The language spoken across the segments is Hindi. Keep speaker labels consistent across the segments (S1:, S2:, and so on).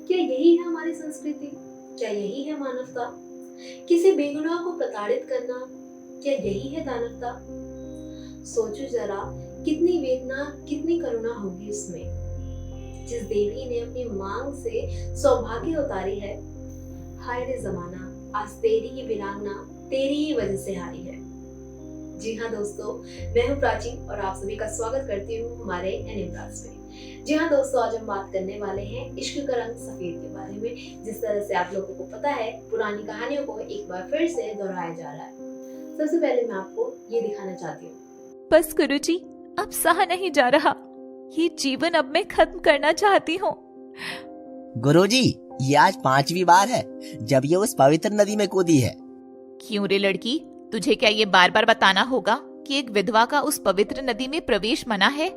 S1: क्या यही है हमारी संस्कृति? क्या यही है मानवता? किसी बेगुनाह को प्रताड़ित करना, क्या यही है दानवता? सोचो जरा, कितनी वेदना, कितनी करुणा होगी इसमें। जिस देवी ने अपनी मांग से सौभाग्य उतारी है, हाय रे जमाना, आज तेरी ही वीरांगना तेरी ही वजह से हारी है। जी हाँ दोस्तों, मैं हूँ प्राची और आप सभी का स्वागत करती हूँ हमारे एनिमराज में। जी हाँ दोस्तों, आज हम बात करने वाले हैं इश्क का रंग सफेद के बारे में। जिस तरह से आप लोगों को पता है, पुरानी कहानियों को एक बार फिर से दोहराया जा रहा है। सबसे पहले मैं आपको ये दिखाना चाहती हूँ।
S2: बस गुरुजी, अब सहा नहीं जा रहा। ये जीवन अब मैं खत्म करना चाहती हूँ।
S3: गुरुजी, ये आज 5वीं बार है जब ये उस पवित्र नदी में कूदी है।
S2: क्यों रे लड़की, तुझे क्या ये बार बार बताना होगा कि एक विधवा का उस पवित्र नदी में प्रवेश मना है?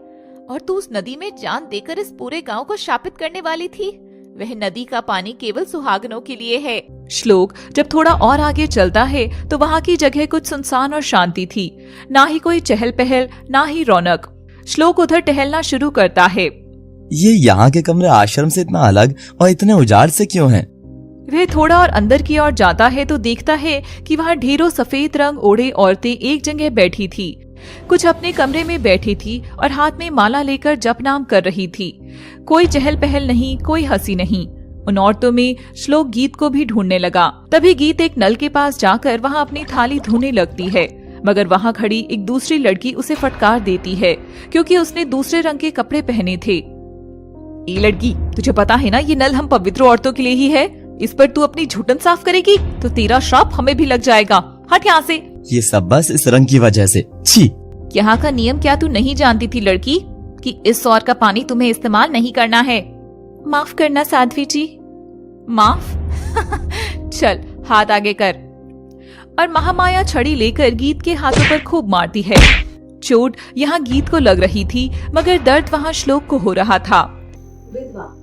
S2: और तू उस नदी में जान देकर इस पूरे गांव को शापित करने वाली थी। वह नदी का पानी केवल सुहागनों के लिए है।
S4: श्लोक जब थोड़ा और आगे चलता है तो वहाँ की जगह कुछ सुनसान और शांति थी। ना ही कोई चहल पहल, ना ही रौनक। श्लोक उधर टहलना शुरू करता है।
S5: ये यहाँ के कमरे आश्रम से इतना अलग और इतने उजाड़ से क्यों हैं?
S4: वह थोड़ा और अंदर की ओर जाता है तो देखता है कि वहाँ ढेरों सफेद रंग ओढ़े औरतें एक जगह बैठी थी। कुछ अपने कमरे में बैठी थी और हाथ में माला लेकर जप नाम कर रही थी। कोई चहल पहल नहीं, कोई हंसी नहीं। उन औरतों में श्लोक गीत को भी ढूंढने लगा। तभी गीत एक नल के पास जाकर वहाँ अपनी थाली धोने लगती है, मगर वहाँ खड़ी एक दूसरी लड़की उसे फटकार देती है क्योंकि उसने दूसरे रंग के कपड़े पहने थे। ये लड़की, तुझे पता है ना ये नल हम पवित्र औरतों के लिए ही है। इस पर तू अपनी झुटन साफ करेगी तो तेरा श्राप हमें भी लग जाएगा। हट यहाँ से।
S5: ये सब बस इस रंग की वजह से। छी!
S2: यहाँ का नियम क्या तू नहीं जानती थी लड़की, कि इस सौर का पानी तुम्हें इस्तेमाल नहीं करना है?
S4: माफ करना साध्वी जी।
S2: माफ? चल हाथ आगे कर।
S4: और महामाया छड़ी लेकर गीत के हाथों पर खूब मारती है। चोट यहाँ गीत को लग रही थी, मगर दर्द वहाँ श्लोक को हो रहा था।
S1: विधवा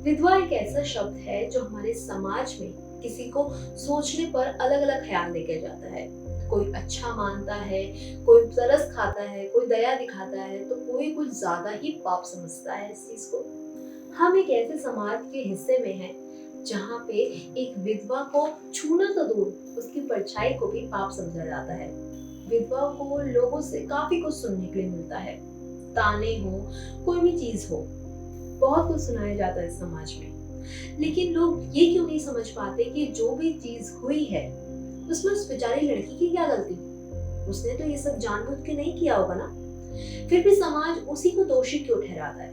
S1: विधवा एक ऐसा शब्द है जो हमारे समाज में किसी को सोचने पर अलग अलग ख्याल लेकर जाता है। कोई अच्छा मानता है, कोई तरस खाता है, कोई दया दिखाता है, तो कोई कुछ ज्यादा ही पाप समझता है इस चीज को। हम एक ऐसे समाज के हिस्से में हैं जहाँ पे एक विधवा को छूना तो दूर, उसकी परछाई को भी पाप समझा जाता है। विधवा को लोगों से काफी कुछ सुनने के लिए मिलता है। ताने हो, कोई भी चीज हो, बहुत कुछ सुनाया जाता है इस समाज में। लेकिन लोग ये क्यों नहीं समझ पाते कि जो भी चीज हुई है उसमें उस बेचारी लड़की की क्या गलती? उसने तो ये सब जानबूझ के नहीं किया होगा ना। फिर भी समाज उसी को दोषी क्यों ठहराता है?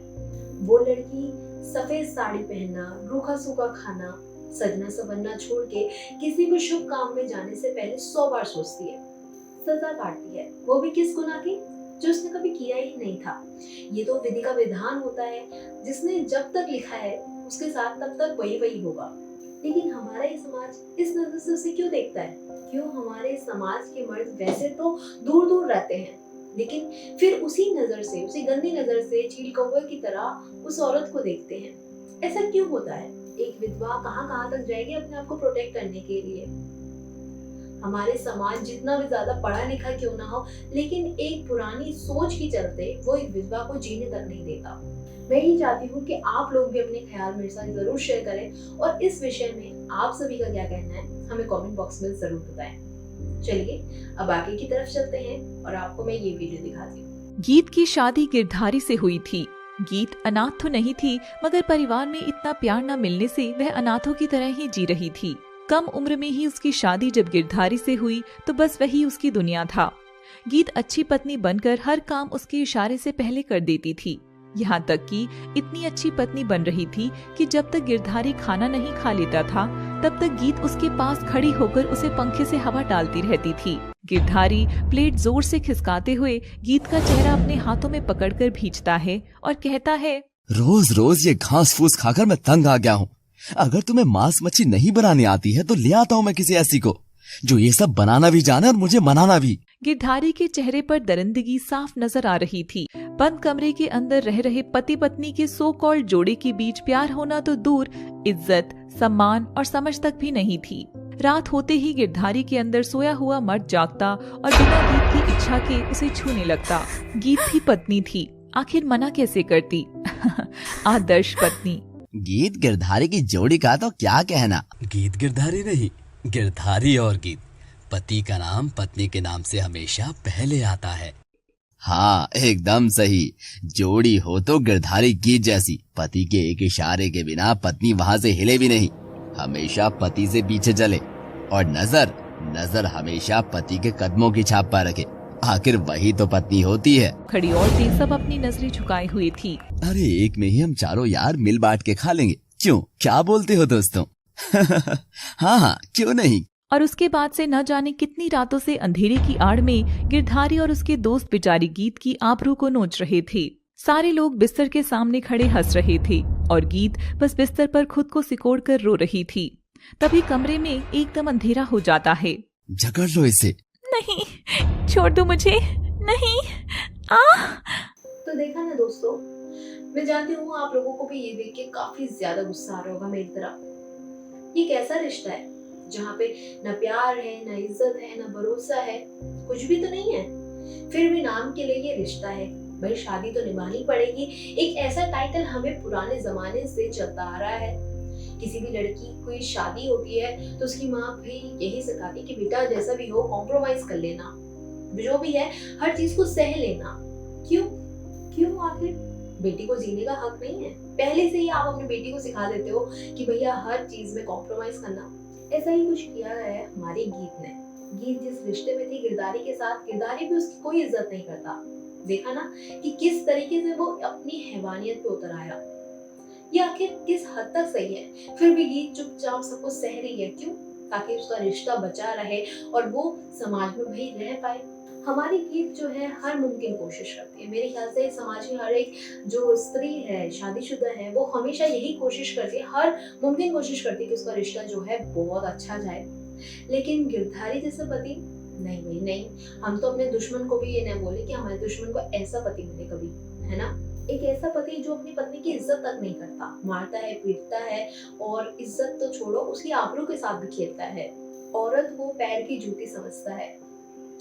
S1: वो लड़की सफेद साड़ी पहनना, रूखा सूखा खाना, सजना संवरना छोड़ के किसी भी शुभ काम में जाने से पहले 100 बार सोचती है, सजा काटती है, वो भी किस गुनाह की जो उसने कभी किया ही नहीं था। ये तो विधि का विधान होता है, जिसने जब तक लिखा है उसके साथ तब तक वही होगा। लेकिन हमारा ये समाज इस नजर से उसे क्यों देखता है? क्यों हमारे समाज के मर्द वैसे तो दूर दूर रहते हैं, लेकिन फिर उसी नजर से, उसी गंदी नजर से चील कौवे की तरह उस औरत को देखते हैं? ऐसा क्यों होता है? एक विधवा कहाँ तक जाएगी अपने आप को प्रोटेक्ट करने के लिए? हमारे समाज जितना भी ज्यादा पढ़ा लिखा क्यों ना हो, लेकिन एक पुरानी सोच के चलते वो एक विधवा को जीने तक नहीं देता। मैं ही चाहती हूँ कि आप लोग भी अपने ख्याल मेरे साथ जरूर शेयर करें और इस विषय में आप सभी का क्या कहना है हमें कमेंट बॉक्स में जरूर बताएं। चलिए अब आगे की तरफ चलते हैं और आपको मैं ये वीडियो दिखाती हूँ।
S4: गीत की शादी गिरधारी से हुई थी। गीत अनाथ तो नहीं थी, मगर परिवार में इतना प्यार न मिलने से वह अनाथों की तरह ही जी रही थी। कम उम्र में ही उसकी शादी जब गिरधारी से हुई तो बस वही उसकी दुनिया था। गीत अच्छी पत्नी बनकर हर काम उसके इशारे से पहले कर देती थी। यहाँ तक कि इतनी अच्छी पत्नी बन रही थी कि जब तक गिरधारी खाना नहीं खा लेता था तब तक गीत उसके पास खड़ी होकर उसे पंखे से हवा डालती रहती थी। गिरधारी प्लेट जोर से खिसकाते हुए गीत का चेहरा अपने हाथों में पकड़कर भींचता है और कहता है,
S5: रोज रोज ये घास फूस खाकर मैं तंग आ गया हूँ। अगर तुम्हें मांस मच्छी नहीं बनानी आती है तो ले आता हूँ मैं किसी ऐसी को जो ये सब बनाना भी जाने और मुझे मनाना भी।
S4: गिरधारी के चेहरे पर दरिंदगी साफ नजर आ रही थी। बंद कमरे के अंदर रह रहे पति पत्नी के सो कॉल्ड जोड़े के बीच प्यार होना तो दूर, इज्जत, सम्मान और समझ तक भी नहीं थी। रात होते ही गिरधारी के अंदर सोया हुआ मर्द जागता और बिना गीत की इच्छा के उसे छूने लगता। गीत भी पत्नी थी, आखिर मना कैसे करती? आदर्श पत्नी।
S5: गीत गिरधारी की जोड़ी का तो क्या कहना।
S6: गीत गिरधारी नहीं, गिरधारी और गीत। पति का नाम पत्नी के नाम से हमेशा पहले आता है।
S5: हाँ एकदम सही। जोड़ी हो तो गिरधारी गीत जैसी। पति के एक इशारे के बिना पत्नी वहां से हिले भी नहीं, हमेशा पति से पीछे चले, और नजर हमेशा पति के कदमों की छाप पर रखे। आखिर वही तो पत्नी होती है।
S4: खड़ी औरतें सब अपनी नजरें झुकाए हुई थी।
S5: अरे एक में ही हम चारों यार मिल बांट के खा लेंगे, क्यों, क्या बोलते हो दोस्तों? हाँ क्यों नहीं।
S4: और उसके बाद से न जाने कितनी रातों से अंधेरे की आड़ में गिरधारी और उसके दोस्त बेचारी गीत की आबरू को नोच रहे थे। सारे लोग बिस्तर के सामने खड़े हंस रहे थे और गीत बस बिस्तर पर खुद को सिकोड़ कर रो रही थी। तभी कमरे में एकदम अंधेरा हो जाता है।
S5: जकड़ लो इसे।
S4: नहीं, छोड़ दो मुझे, नहीं।
S1: तो देखा ना दोस्तों, मैं जानती हूँ आप लोगों को भी ये देख के काफी ज्यादा गुस्सा आ रहा होगा मेरी तरह। ये कैसा रिश्ता है जहाँ पे न प्यार है, न इज्जत है, न भरोसा है, कुछ भी तो नहीं है, फिर भी नाम के लिए ये रिश्ता है। भाई शादी तो निभानी पड़ेगी। एक ऐसा टाइटल हमें पुराने जमाने से चलता आ रहा है। किसी भी लड़की कोई शादी होती है तो उसकी माँ भी यही सिखाती कि बेटा जैसा भी हो कॉम्प्रोमाइज कर लेना, जो भी है हर चीज को सह लेना। क्यों आखिर बेटी को जीने का हक नहीं है? पहले से ही आप अपनी बेटी को सिखा देते हो कि भैया हर चीज में कॉम्प्रोमाइज करना। ऐसा ही कुछ किया गया है हमारी गीत ने। गीत जिस रिश्ते में थी गिरधारी के साथ, गिरधारी भी उसकी कोई इज्जत नहीं करता। देखा ना कि किस तरीके से वो अपनी हैवानियत पे उतर आया। ये आखिर किस हद तक सही है? फिर भी गीत चुपचाप सबको सह रही है। क्यों? ताकि उसका रिश्ता बचा रहे और वो समाज में भाई रह पाए। हमारी गीत जो है हर मुमकिन कोशिश करती है। मेरे ख्याल से समाज की हर एक जो स्त्री है, शादीशुदा है, वो हमेशा यही कोशिश करती है, हर मुमकिन कोशिश करती है कि उसका रिश्ता जो है बहुत अच्छा जाए। लेकिन गिरधारी जैसा पति नहीं भाई नहीं। हम तो अपने दुश्मन को भी ये नहीं बोले कि हमारे दुश्मन को ऐसा पति मिले कभी, है ना? एक ऐसा पति जो अपनी पत्नी की इज्जत तक नहीं करता, मारता है, पीटता है, और इज्जत तो छोड़ो उसकी आबरू के साथ भी खेलता है। औरत को पैर की जूती समझता है।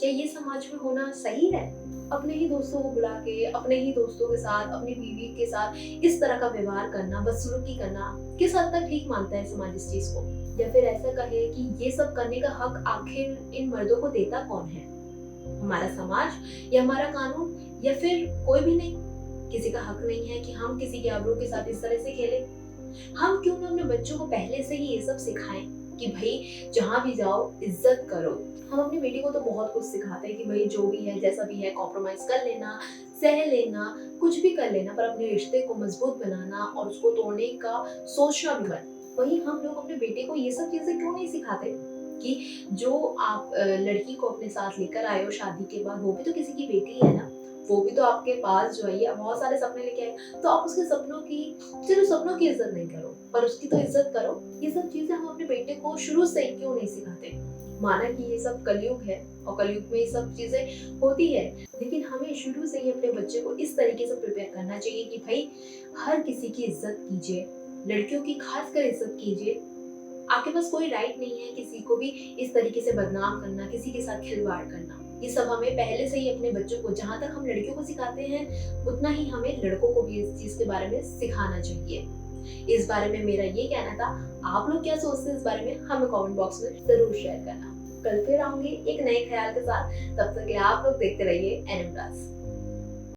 S1: क्या ये समाज में होना सही है? अपने ही दोस्तों को बुला के, अपने ही दोस्तों के साथ, अपनी बीवी के साथ इस तरह का व्यवहार करना, बदसलूकी करना किस हद तक ठीक मानता है समाज इस चीज को? या फिर ऐसा कहे कि ये सब करने का हक आखिर इन मर्दों को देता कौन है? हमारा समाज या हमारा कानून, या फिर कोई भी नहीं? किसी का हक नहीं है कि हम किसी के आबरू के साथ इस तरह से खेलें। हम क्यों ना अपने बच्चों को पहले से ही ये सब सिखाएं कि भाई जहाँ भी जाओ इज्जत करो। हम अपनी बेटी को तो बहुत कुछ सिखाते हैं कि भाई जो भी है, जैसा भी है, कॉम्प्रोमाइज कर लेना, सह लेना, कुछ भी कर लेना, पर अपने रिश्ते को मजबूत बनाना और उसको तोड़ने का सोचना भी मत। वहीं हम लोग अपने बेटे को ये सब चीजें क्यों नहीं सिखाते कि जो आप लड़की को अपने साथ लेकर आए हो शादी के बाद, वो भी तो किसी की बेटी है ना, वो भी तो आपके पास जो है बहुत सारे सपने लेके आए, तो आप उसके सपनों की इज्जत नहीं करो, पर उसकी तो इज्जत करो। ये सब चीजें हम अपने बेटे को शुरू से ही क्यों नहीं सिखाते? माना कि ये सब कलयुग है और कलयुग में ये सब चीजें होती है, लेकिन हमें शुरू से ही अपने बच्चे को इस तरीके से प्रिपेयर करना चाहिए कि भाई हर किसी की इज्जत कीजिए, लड़कियों की खासकर इज्जत कीजिए। आपके पास कोई राइट नहीं है किसी को भी इस तरीके से बदनाम करना, किसी के साथ खिलवाड़ करना। ये सब हमें पहले से ही अपने बच्चों को, जहाँ तक हम लड़कियों को सिखाते हैं उतना ही हमें लड़कों को भी इस चीज के बारे में सिखाना चाहिए। इस बारे में मेरा ये कहना था। आप लोग क्या सोचते हैं इस बारे में? हमें कमेंट बॉक्स में जरूर शेयर करना। कल फिर आऊंगी एक नए ख्याल के साथ। तब तक आप लोग देखते रहिए NM Plus।